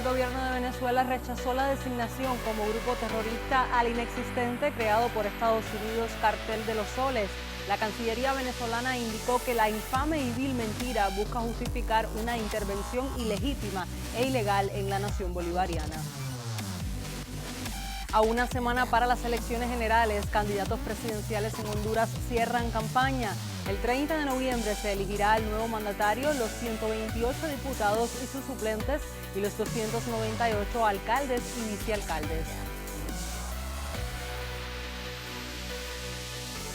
gobierno de Venezuela rechazó la designación como grupo terrorista al inexistente creado por Estados Unidos Cartel de los Soles. La Cancillería venezolana indicó que la infame y vil mentira busca justificar una intervención ilegítima e ilegal en la nación bolivariana. A una semana para las elecciones generales, candidatos presidenciales en Honduras cierran campaña. El 30 de noviembre se elegirá al nuevo mandatario, los 128 diputados y sus suplentes y los 298 alcaldes y vicealcaldes.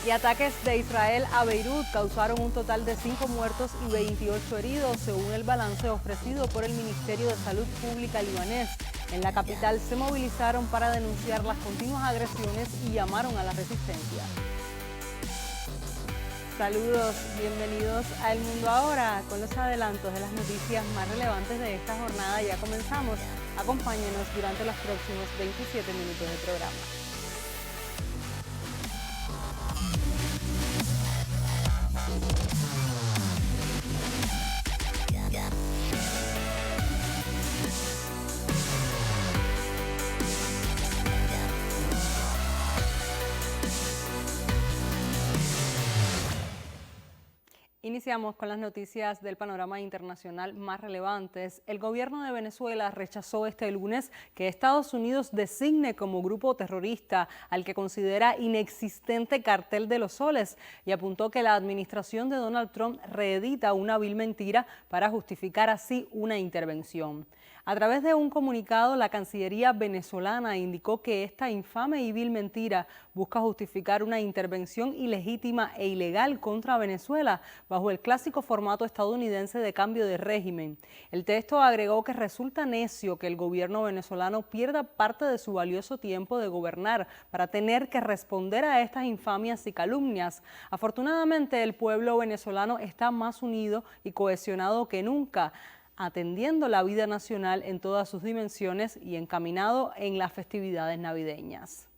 Y ataques de Israel a Beirut causaron un total de 5 muertos y 28 heridos, según el balance ofrecido por el Ministerio de Salud Pública libanés. En la capital se movilizaron para denunciar las continuas agresiones y llamaron a la resistencia. Saludos, bienvenidos a El Mundo Ahora, con los adelantos de las noticias más relevantes de esta jornada. Ya comenzamos. Acompáñenos durante los próximos 27 minutos de programa. Iniciamos con las noticias del panorama internacional más relevantes. El gobierno de Venezuela rechazó este lunes que Estados Unidos designe como grupo terrorista al que considera inexistente Cartel de los Soles y apuntó que la administración de Donald Trump reedita una vil mentira para justificar así una intervención. A través de un comunicado, la Cancillería venezolana indicó que esta infame y vil mentira busca justificar una intervención ilegítima e ilegal contra Venezuela bajo el clásico formato estadounidense de cambio de régimen. El texto agregó que resulta necio que el gobierno venezolano pierda parte de su valioso tiempo de gobernar para tener que responder a estas infamias y calumnias. Afortunadamente, el pueblo venezolano está más unido y cohesionado que nunca, atendiendo la vida nacional en todas sus dimensiones y encaminado en las festividades navideñas.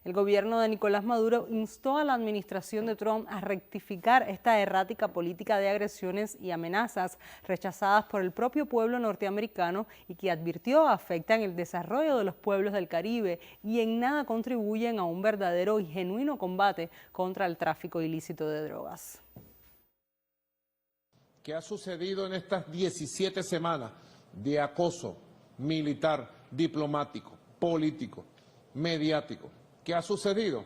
El gobierno de Nicolás Maduro instó a la administración de Trump a rectificar esta errática política de agresiones y amenazas rechazadas por el propio pueblo norteamericano y que advirtió afectan el desarrollo de los pueblos del Caribe y en nada contribuyen a un verdadero y genuino combate contra el tráfico ilícito de drogas. ¿Qué ha sucedido en estas 17 semanas de acoso militar, diplomático, político, mediático? ¿Qué ha sucedido?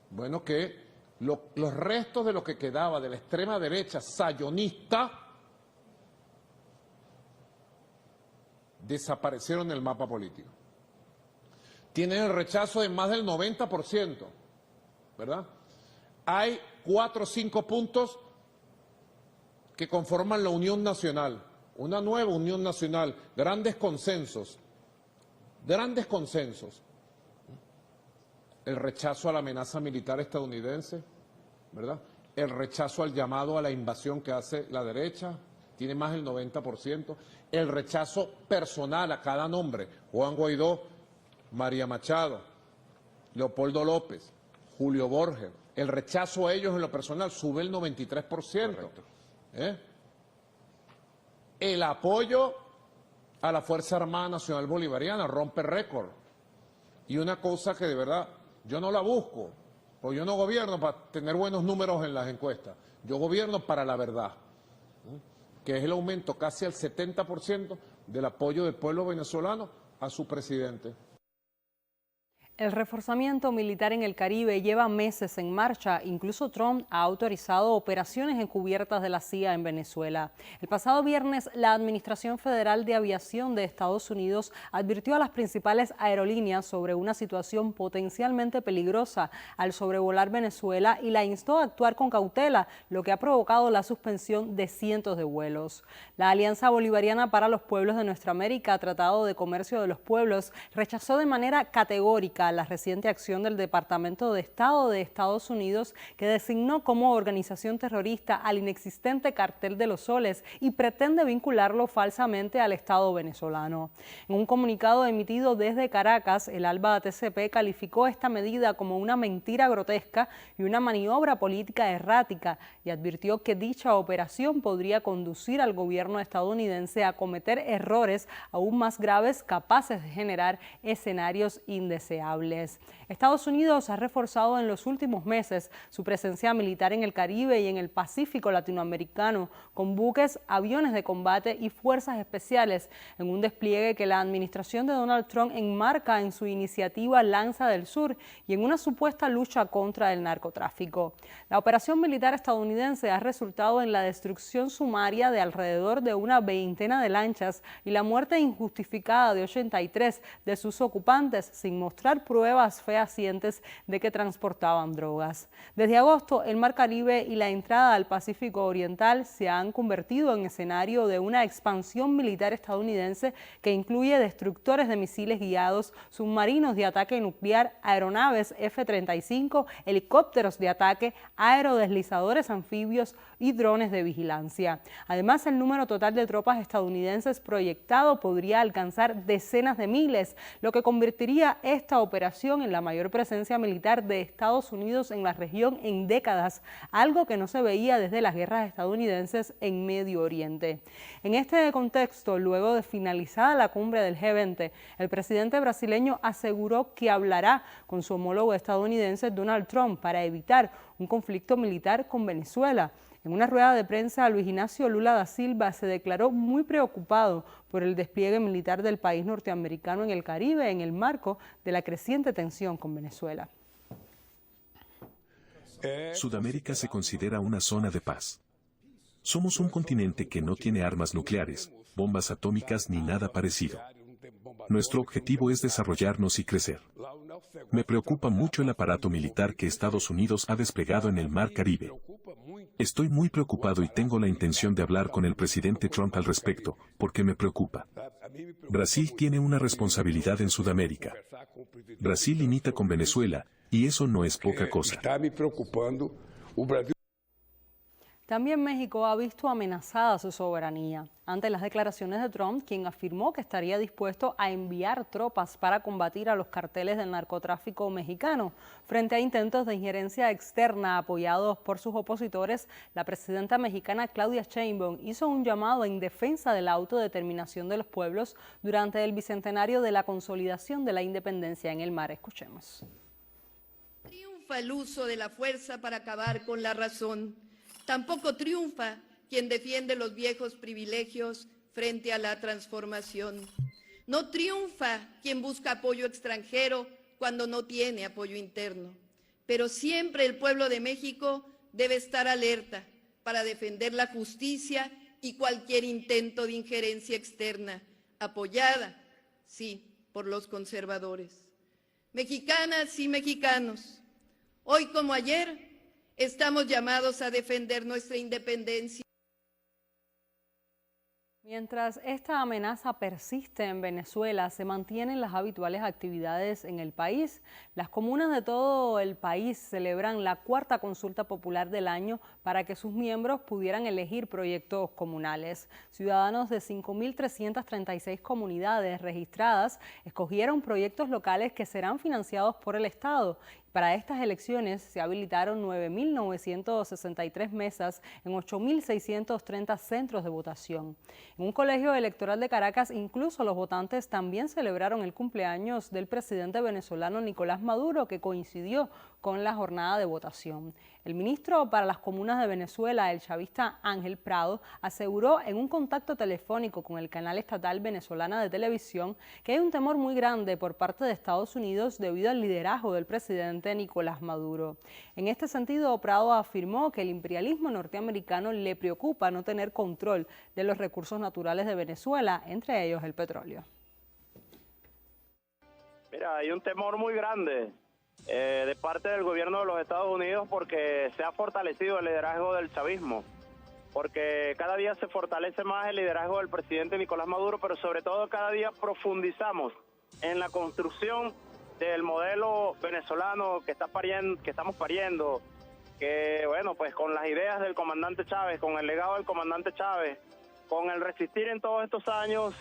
Bueno, que los restos de lo que quedaba de la extrema derecha sayonista desaparecieron del mapa político. Tienen el rechazo de más del 90%, ¿verdad? Hay 4 o 5 puntos que conforman la Unión Nacional, una nueva Unión Nacional, grandes consensos. El rechazo a la amenaza militar estadounidense, ¿verdad? El rechazo al llamado a la invasión que hace la derecha, tiene más del 90%. El rechazo personal a cada nombre, Juan Guaidó, María Machado, Leopoldo López, Julio Borges. El rechazo a ellos en lo personal sube el 93%. Correcto. El apoyo a la Fuerza Armada Nacional Bolivariana rompe récord. Y una cosa que de verdad yo no la busco, porque yo no gobierno para tener buenos números en las encuestas, yo gobierno para la verdad, que es el aumento casi al 70% del apoyo del pueblo venezolano a su presidente. El reforzamiento militar en el Caribe lleva meses en marcha. Incluso Trump ha autorizado operaciones encubiertas de la CIA en Venezuela. El pasado viernes, la Administración Federal de Aviación de Estados Unidos advirtió a las principales aerolíneas sobre una situación potencialmente peligrosa al sobrevolar Venezuela y la instó a actuar con cautela, lo que ha provocado la suspensión de cientos de vuelos. La Alianza Bolivariana para los Pueblos de Nuestra América, Tratado de Comercio de los Pueblos, rechazó de manera categórica critica la reciente acción del Departamento de Estado de Estados Unidos, que designó como organización terrorista al inexistente Cartel de los Soles y pretende vincularlo falsamente al Estado venezolano. En un comunicado emitido desde Caracas, el ALBA ATCP calificó esta medida como una mentira grotesca y una maniobra política errática y advirtió que dicha operación podría conducir al gobierno estadounidense a cometer errores aún más graves capaces de generar escenarios indeseables. Estados Unidos ha reforzado en los últimos meses su presencia militar en el Caribe y en el Pacífico latinoamericano con buques, aviones de combate y fuerzas especiales en un despliegue que la administración de Donald Trump enmarca en su iniciativa Lanza del Sur y en una supuesta lucha contra el narcotráfico. La operación militar estadounidense ha resultado en la destrucción sumaria de alrededor de una veintena de lanchas y la muerte injustificada de 83 de sus ocupantes sin mostrar pruebas fehacientes de que transportaban drogas. Desde agosto, el Mar Caribe y la entrada al Pacífico Oriental se han convertido en escenario de una expansión militar estadounidense que incluye destructores de misiles guiados, submarinos de ataque nuclear, aeronaves F-35, helicópteros de ataque, aerodeslizadores anfibios y drones de vigilancia. Además, el número total de tropas estadounidenses proyectado podría alcanzar decenas de miles, lo que convertiría esta operación en la mayor presencia militar de Estados Unidos en la región en décadas, algo que no se veía desde las guerras estadounidenses en Medio Oriente. En este contexto, luego de finalizada la cumbre del G20, el presidente brasileño aseguró que hablará con su homólogo estadounidense Donald Trump para evitar un conflicto militar con Venezuela. En una rueda de prensa, Luis Ignacio Lula da Silva se declaró muy preocupado por el despliegue militar del país norteamericano en el Caribe en el marco de la creciente tensión con Venezuela. Sudamérica se considera una zona de paz. Somos un continente que no tiene armas nucleares, bombas atómicas ni nada parecido. Nuestro objetivo es desarrollarnos y crecer. Me preocupa mucho el aparato militar que Estados Unidos ha desplegado en el Mar Caribe. Estoy muy preocupado y tengo la intención de hablar con el presidente Trump al respecto, porque me preocupa. Brasil tiene una responsabilidad en Sudamérica. Brasil limita con Venezuela, y eso no es poca cosa. También México ha visto amenazada su soberanía ante las declaraciones de Trump, quien afirmó que estaría dispuesto a enviar tropas para combatir a los carteles del narcotráfico mexicano. Frente a intentos de injerencia externa apoyados por sus opositores, la presidenta mexicana Claudia Sheinbaum hizo un llamado en defensa de la autodeterminación de los pueblos durante el bicentenario de la consolidación de la independencia en el mar. Escuchemos. Triunfa el uso de la fuerza para acabar con la razón. Tampoco triunfa quien defiende los viejos privilegios frente a la transformación. No triunfa quien busca apoyo extranjero cuando no tiene apoyo interno. Pero siempre el pueblo de México debe estar alerta para defender la justicia y cualquier intento de injerencia externa, apoyada, sí, por los conservadores. Mexicanas y mexicanos, hoy como ayer, estamos llamados a defender nuestra independencia. Mientras esta amenaza persiste en Venezuela, se mantienen las habituales actividades en el país. Las comunas de todo el país celebran la cuarta consulta popular del año para que sus miembros pudieran elegir proyectos comunales. Ciudadanos de 5.336 comunidades registradas escogieron proyectos locales que serán financiados por el Estado. Para estas elecciones se habilitaron 9.963 mesas en 8.630 centros de votación. En un colegio electoral de Caracas, incluso los votantes también celebraron el cumpleaños del presidente venezolano Nicolás Maduro, que coincidió con la jornada de votación. El ministro para las Comunas de Venezuela, el chavista Ángel Prado, aseguró en un contacto telefónico con el canal estatal venezolana de televisión que hay un temor muy grande por parte de Estados Unidos debido al liderazgo del presidente Nicolás Maduro. En este sentido, Prado afirmó que el imperialismo norteamericano le preocupa no tener control de los recursos naturales de Venezuela, entre ellos el petróleo. Mira, hay un temor muy grande de parte del gobierno de los Estados Unidos porque se ha fortalecido el liderazgo del chavismo, porque cada día se fortalece más el liderazgo del presidente Nicolás Maduro, pero sobre todo cada día profundizamos en la construcción del modelo venezolano que estamos pariendo, que bueno, pues con las ideas del comandante Chávez, con el legado del comandante Chávez, con el resistir en todos estos años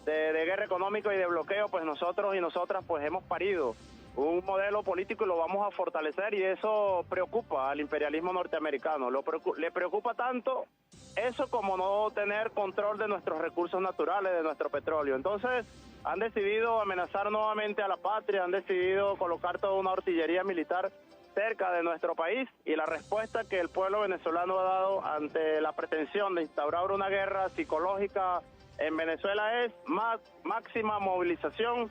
de guerra económica y de bloqueo, pues nosotros y nosotras pues hemos parido un modelo político y lo vamos a fortalecer, y eso preocupa al imperialismo norteamericano. Le preocupa tanto eso como no tener control de nuestros recursos naturales, de nuestro petróleo. Entonces han decidido amenazar nuevamente a la patria, han decidido colocar toda una artillería militar cerca de nuestro país, y la respuesta que el pueblo venezolano ha dado ante la pretensión de instaurar una guerra psicológica en Venezuela es máxima movilización.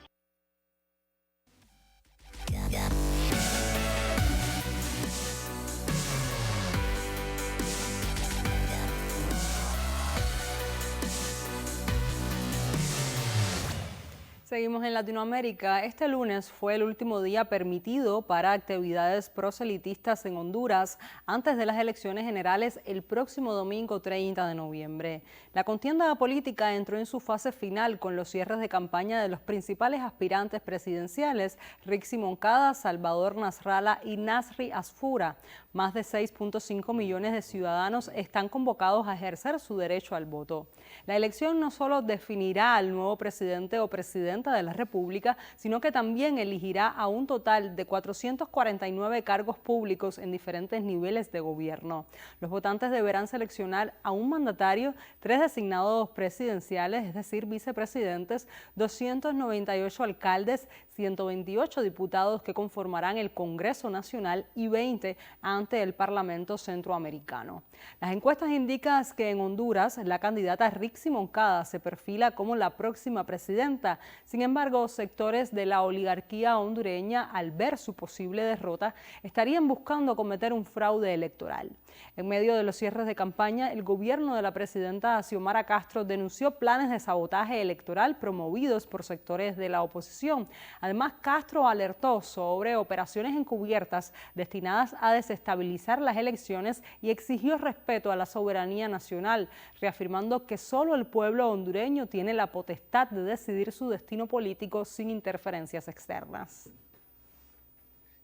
Seguimos en Latinoamérica. Este lunes fue el último día permitido para actividades proselitistas en Honduras antes de las elecciones generales el próximo domingo 30 de noviembre. La contienda política entró en su fase final con los cierres de campaña de los principales aspirantes presidenciales, Rixi Moncada, Salvador Nasralla y Nasri Asfura. Más de 6.5 millones de ciudadanos están convocados a ejercer su derecho al voto. La elección no solo definirá al nuevo presidente o presidenta de la República, sino que también elegirá a un total de 449 cargos públicos en diferentes niveles de gobierno. Los votantes deberán seleccionar a un mandatario, 3 designados presidenciales, es decir, vicepresidentes, 298 alcaldes, 128 diputados que conformarán el Congreso Nacional y 20 ante el Parlamento Centroamericano. Las encuestas indican que en Honduras la candidata Rixi Moncada se perfila como la próxima presidenta. Sin embargo, sectores de la oligarquía hondureña, al ver su posible derrota, estarían buscando cometer un fraude electoral. En medio de los cierres de campaña, el gobierno de la presidenta Xiomara Castro denunció planes de sabotaje electoral promovidos por sectores de la oposición. Además, Castro alertó sobre operaciones encubiertas destinadas a desestabilizar las elecciones y exigió respeto a la soberanía nacional, reafirmando que solo el pueblo hondureño tiene la potestad de decidir su destino político sin interferencias externas.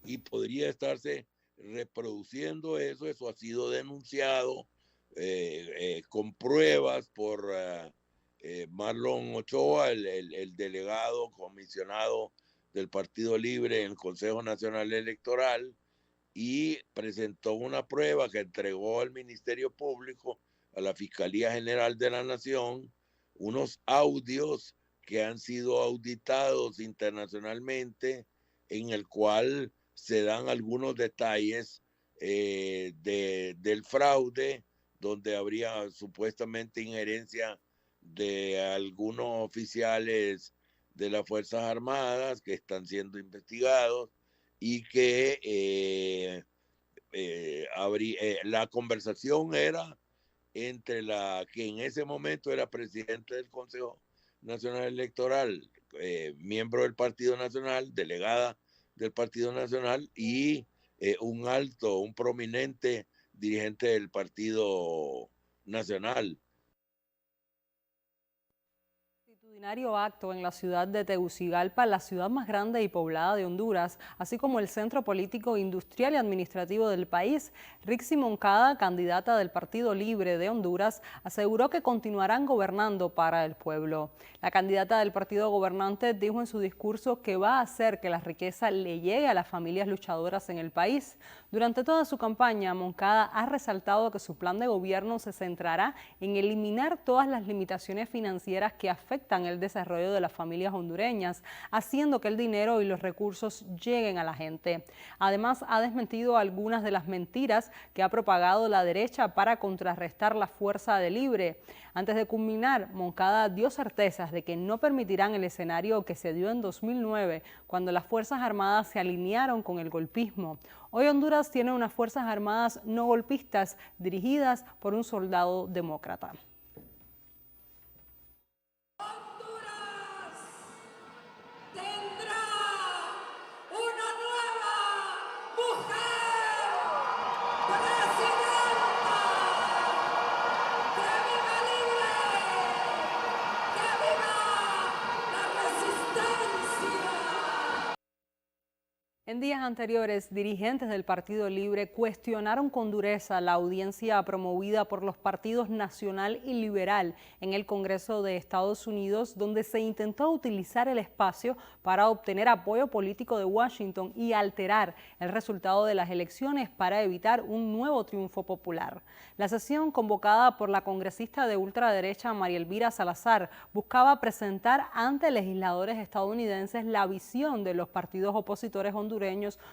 Y podría estarse reproduciendo eso ha sido denunciado con pruebas por Marlon Ochoa, el delegado comisionado del Partido Libre en el Consejo Nacional Electoral, y presentó una prueba que entregó al Ministerio Público, a la Fiscalía General de la Nación, unos audios que han sido auditados internacionalmente, en el cual se dan algunos detalles del fraude, donde habría supuestamente injerencia de algunos oficiales de las Fuerzas Armadas que están siendo investigados, y que la conversación era entre la que en ese momento era presidente del Consejo Nacional Electoral, miembro del Partido Nacional, delegada del Partido Nacional, y un prominente dirigente del Partido Nacional. Acto en la ciudad de Tegucigalpa, la ciudad más grande y poblada de Honduras, así como el centro político, industrial y administrativo del país. Rixi Moncada, candidata del Partido Libre de Honduras, aseguró que continuarán gobernando para el pueblo. La candidata del partido gobernante dijo en su discurso que va a hacer que la riqueza le llegue a las familias luchadoras en el país. Durante toda su campaña, Moncada ha resaltado que su plan de gobierno se centrará en eliminar todas las limitaciones financieras que afectan el desarrollo de las familias hondureñas, haciendo que el dinero y los recursos lleguen a la gente. Además, ha desmentido algunas de las mentiras que ha propagado la derecha para contrarrestar la fuerza de Libre. Antes de culminar, Moncada dio certezas de que no permitirán el escenario que se dio en 2009, cuando las Fuerzas Armadas se alinearon con el golpismo. Hoy Honduras tiene unas Fuerzas Armadas no golpistas dirigidas por un soldado demócrata. En días anteriores, dirigentes del Partido Libre cuestionaron con dureza la audiencia promovida por los partidos Nacional y Liberal en el Congreso de Estados Unidos, donde se intentó utilizar el espacio para obtener apoyo político de Washington y alterar el resultado de las elecciones para evitar un nuevo triunfo popular. La sesión, convocada por la congresista de ultraderecha María Elvira Salazar, buscaba presentar ante legisladores estadounidenses la visión de los partidos opositores hondureños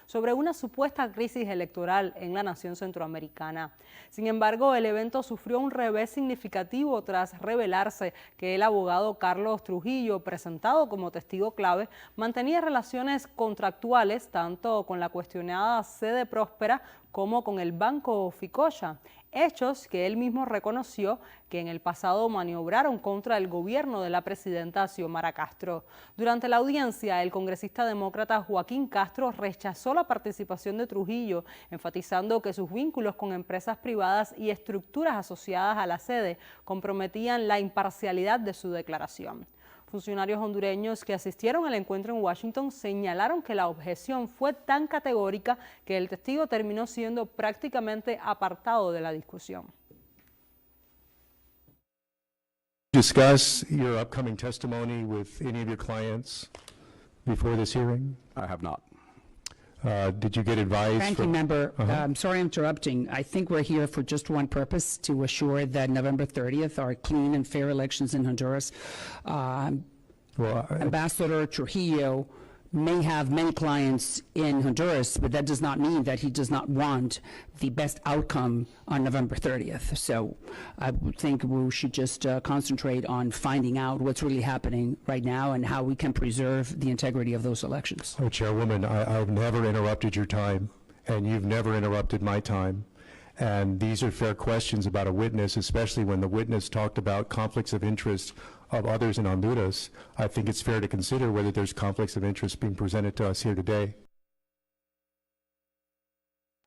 sobre una supuesta crisis electoral en la nación centroamericana. Sin embargo, el evento sufrió un revés significativo tras revelarse que el abogado Carlos Trujillo, presentado como testigo clave, mantenía relaciones contractuales tanto con la cuestionada sede Próspera como con el Banco Ficocha, hechos que él mismo reconoció que en el pasado maniobraron contra el gobierno de la presidenta Xiomara Castro. Durante la audiencia, el congresista demócrata Joaquín Castro rechazó la participación de Trujillo, enfatizando que sus vínculos con empresas privadas y estructuras asociadas a la sede comprometían la imparcialidad de su declaración. Funcionarios hondureños que asistieron al encuentro en Washington señalaron que la objeción fue tan categórica que el testigo terminó siendo prácticamente apartado de la discusión. Discuss your upcoming testimony with any of your clients before this hearing? I have not. Did you get advice? Ranking member, I'm sorry I'm interrupting. I think we're here for just one purpose, to assure that November 30th are clean and fair elections in Honduras. Ambassador Trujillo may have many clients in Honduras, but that does not mean that he does not want the best outcome on November 30th. So I think we should just concentrate on finding out what's really happening right now and how we can preserve the integrity of those elections. Oh, Chairwoman, I've never interrupted your time, and you've never interrupted my time. And these are fair questions about a witness, especially when the witness talked about conflicts of interest of others in Honduras. I think it's fair to consider whether there's conflicts of interest being presented to us here today.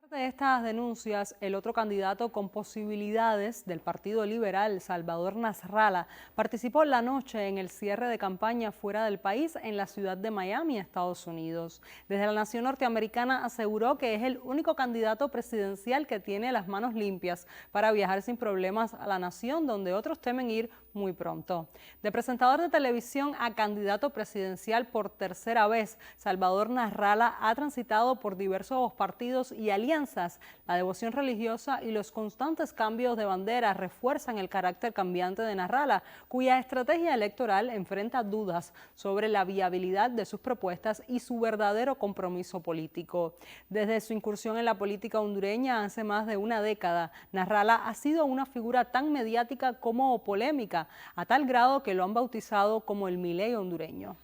De estas denuncias, el otro candidato con posibilidades del Partido Liberal, Salvador Nasralla, participó la noche en el cierre de campaña fuera del país en la ciudad de Miami, Estados Unidos. Desde la nación norteamericana aseguró que es el único candidato presidencial que tiene las manos limpias para viajar sin problemas a la nación, donde otros temen ir muy pronto. De presentador de televisión a candidato presidencial por tercera vez, Salvador Nasralla ha transitado por diversos partidos y alianzas. La devoción religiosa y los constantes cambios de bandera refuerzan el carácter cambiante de Nasralla, cuya estrategia electoral enfrenta dudas sobre la viabilidad de sus propuestas y su verdadero compromiso político. Desde su incursión en la política hondureña hace más de una década, Nasralla ha sido una figura tan mediática como polémica, a tal grado que lo han bautizado como el Milei hondureño.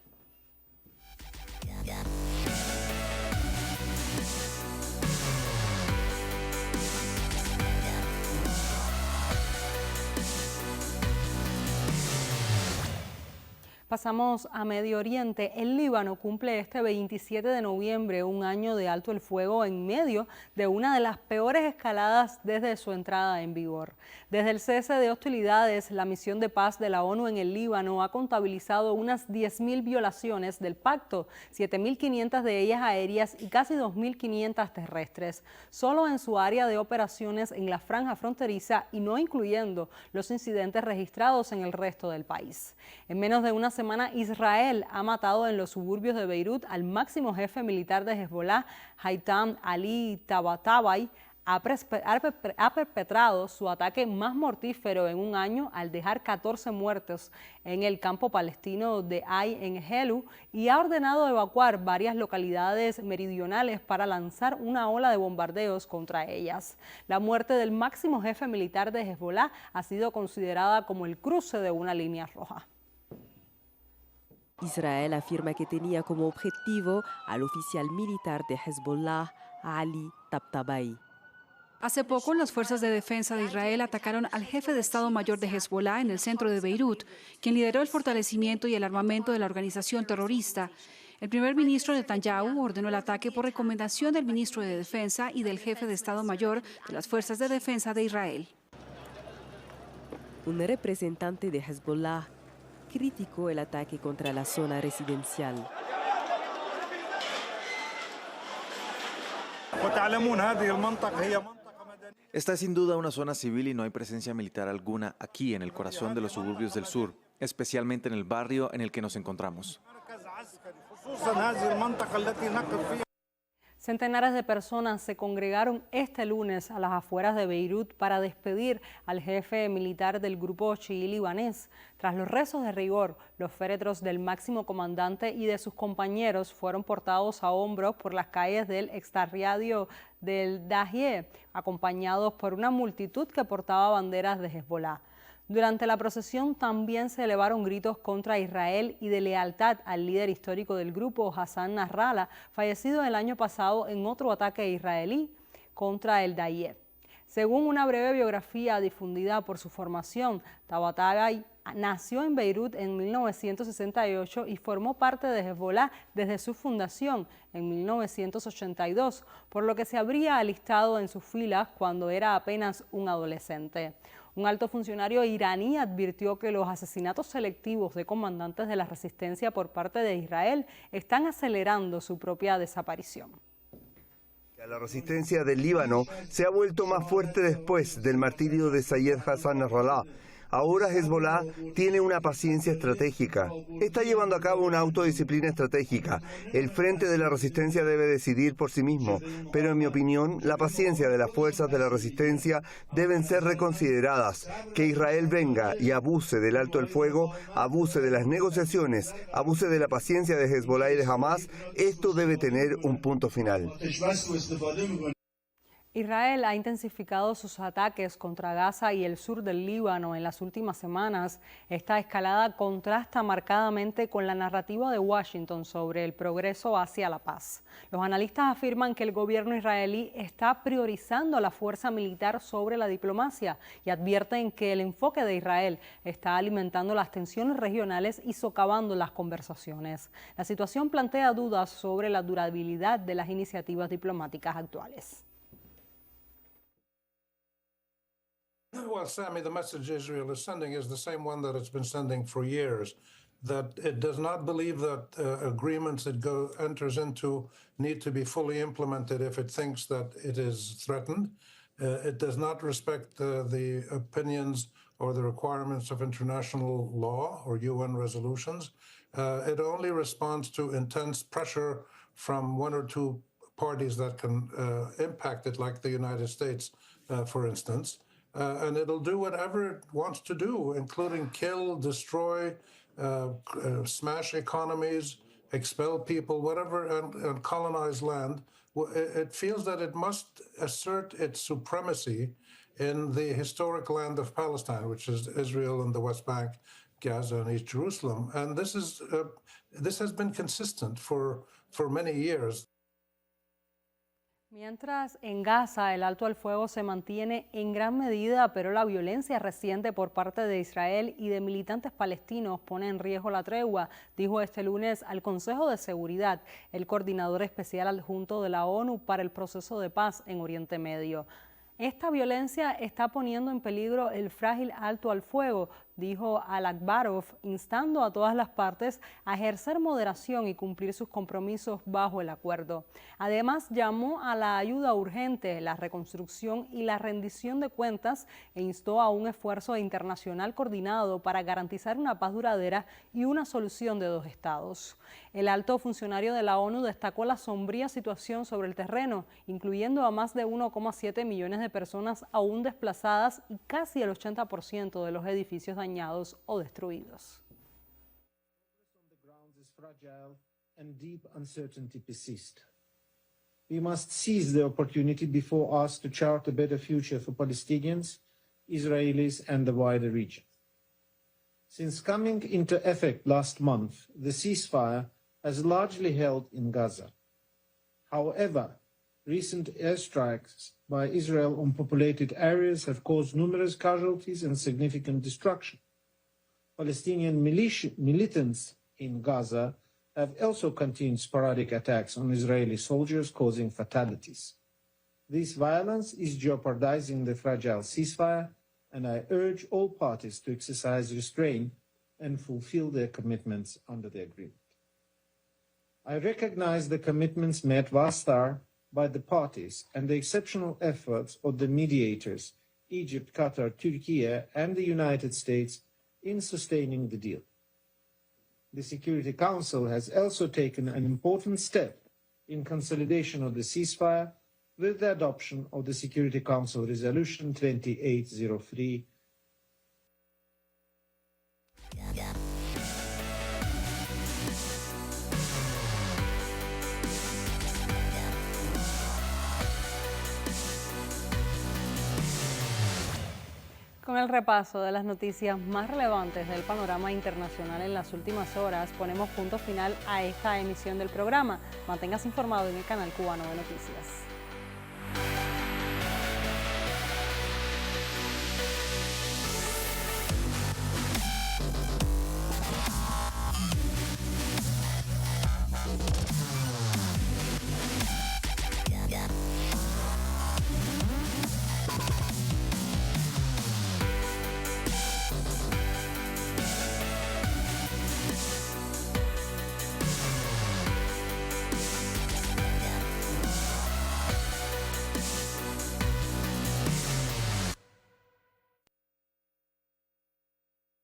Pasamos a Medio Oriente. El Líbano cumple este 27 de noviembre un año de alto el fuego en medio de una de las peores escaladas desde su entrada en vigor. Desde el cese de hostilidades, la misión de paz de la ONU en el Líbano ha contabilizado unas 10.000 violaciones del pacto, 7.500 de ellas aéreas y casi 2.500 terrestres, solo en su área de operaciones en la franja fronteriza y no incluyendo los incidentes registrados en el resto del país. En menos de una semana, Israel ha matado en los suburbios de Beirut al máximo jefe militar de Hezbollah, Haitham Ali Tabatabai. Ha perpetrado su ataque más mortífero en un año al dejar 14 muertos en el campo palestino de Ay en Helu y ha ordenado evacuar varias localidades meridionales para lanzar una ola de bombardeos contra ellas. La muerte del máximo jefe militar de Hezbollah ha sido considerada como el cruce de una línea roja. Israel afirma que tenía como objetivo al oficial militar de Hezbollah, Ali Tabatabai. Hace poco, las fuerzas de defensa de Israel atacaron al jefe de Estado Mayor de Hezbollah en el centro de Beirut, quien lideró el fortalecimiento y el armamento de la organización terrorista. El primer ministro Netanyahu ordenó el ataque por recomendación del ministro de Defensa y del jefe de Estado Mayor de las Fuerzas de Defensa de Israel. Un representante de Hezbollah criticó el ataque contra la zona residencial. Esta es sin duda una zona civil y no hay presencia militar alguna aquí en el corazón de los suburbios del sur, especialmente en el barrio en el que nos encontramos. Centenares de personas se congregaron este lunes a las afueras de Beirut para despedir al jefe militar del grupo chií libanés. Tras los rezos de rigor, los féretros del máximo comandante y de sus compañeros fueron portados a hombros por las calles del extrarradio del Dahie, acompañados por una multitud que portaba banderas de Hezbollah. Durante la procesión también se elevaron gritos contra Israel y de lealtad al líder histórico del grupo, Hassan Nasrallah, fallecido el año pasado en otro ataque israelí contra el Dahie. Según una breve biografía difundida por su formación, Tabatabai nació en Beirut en 1968 y formó parte de Hezbollah desde su fundación en 1982, por lo que se habría alistado en sus filas cuando era apenas un adolescente. Un alto funcionario iraní advirtió que los asesinatos selectivos de comandantes de la resistencia por parte de Israel están acelerando su propia desaparición. La resistencia del Líbano se ha vuelto más fuerte después del martirio de Sayed Hassan Nasrallah. Ahora Hezbollah tiene una paciencia estratégica. Está llevando a cabo una autodisciplina estratégica. El frente de la resistencia debe decidir por sí mismo, pero en mi opinión, la paciencia de las fuerzas de la resistencia deben ser reconsideradas. Que Israel venga y abuse del alto el fuego, abuse de las negociaciones, abuse de la paciencia de Hezbollah y de Hamas, esto debe tener un punto final. Israel ha intensificado sus ataques contra Gaza y el sur del Líbano en las últimas semanas. Esta escalada contrasta marcadamente con la narrativa de Washington sobre el progreso hacia la paz. Los analistas afirman que el gobierno israelí está priorizando la fuerza militar sobre la diplomacia y advierten que el enfoque de Israel está alimentando las tensiones regionales y socavando las conversaciones. La situación plantea dudas sobre la durabilidad de las iniciativas diplomáticas actuales. Well, Sammy, the message Israel is sending is the same one that it's been sending for years, that it does not believe that agreements it enters into need to be fully implemented if it thinks that it is threatened. It does not respect the opinions or the requirements of international law or UN resolutions. It only responds to intense pressure from one or two parties that can impact it, like the United States, for instance. And it'll do whatever it wants to do, including kill, destroy, smash economies, expel people, whatever, and colonize land. It feels that it must assert its supremacy in the historic land of Palestine, which is Israel and the West Bank, Gaza and East Jerusalem. And this has been consistent for many years. Mientras en Gaza el alto al fuego se mantiene en gran medida, pero la violencia reciente por parte de Israel y de militantes palestinos pone en riesgo la tregua, dijo este lunes al Consejo de Seguridad el coordinador especial adjunto de la ONU para el proceso de paz en Oriente Medio. Esta violencia está poniendo en peligro el frágil alto al fuego, dijo Al-Akbarov, instando a todas las partes a ejercer moderación y cumplir sus compromisos bajo el acuerdo. Además, llamó a la ayuda urgente, la reconstrucción y la rendición de cuentas e instó a un esfuerzo internacional coordinado para garantizar una paz duradera y una solución de dos estados. El alto funcionario de la ONU destacó la sombría situación sobre el terreno, incluyendo a más de 1,7 millones de personas aún desplazadas y casi el 80% de los edificios dañados o destruidos. We must seize the opportunity before us to chart a better future for Palestinians, Israelis, and the wider region. Since coming into effect last month, the ceasefire has largely held in Gaza. However, recent airstrikes by Israel on populated areas have caused numerous casualties and significant destruction. Palestinian militants in Gaza have also continued sporadic attacks on Israeli soldiers, causing fatalities. This violence is jeopardizing the fragile ceasefire, and I urge all parties to exercise restraint and fulfill their commitments under the agreement. I recognize the commitments made last year by the parties and the exceptional efforts of the mediators, Egypt, Qatar, Turkey, and the United States in sustaining the deal. The Security Council has also taken an important step in consolidation of the ceasefire with the adoption of the Security Council Resolution 2803. Con el repaso de las noticias más relevantes del panorama internacional en las últimas horas, ponemos punto final a esta emisión del programa. Manténgase informado en el canal cubano de noticias.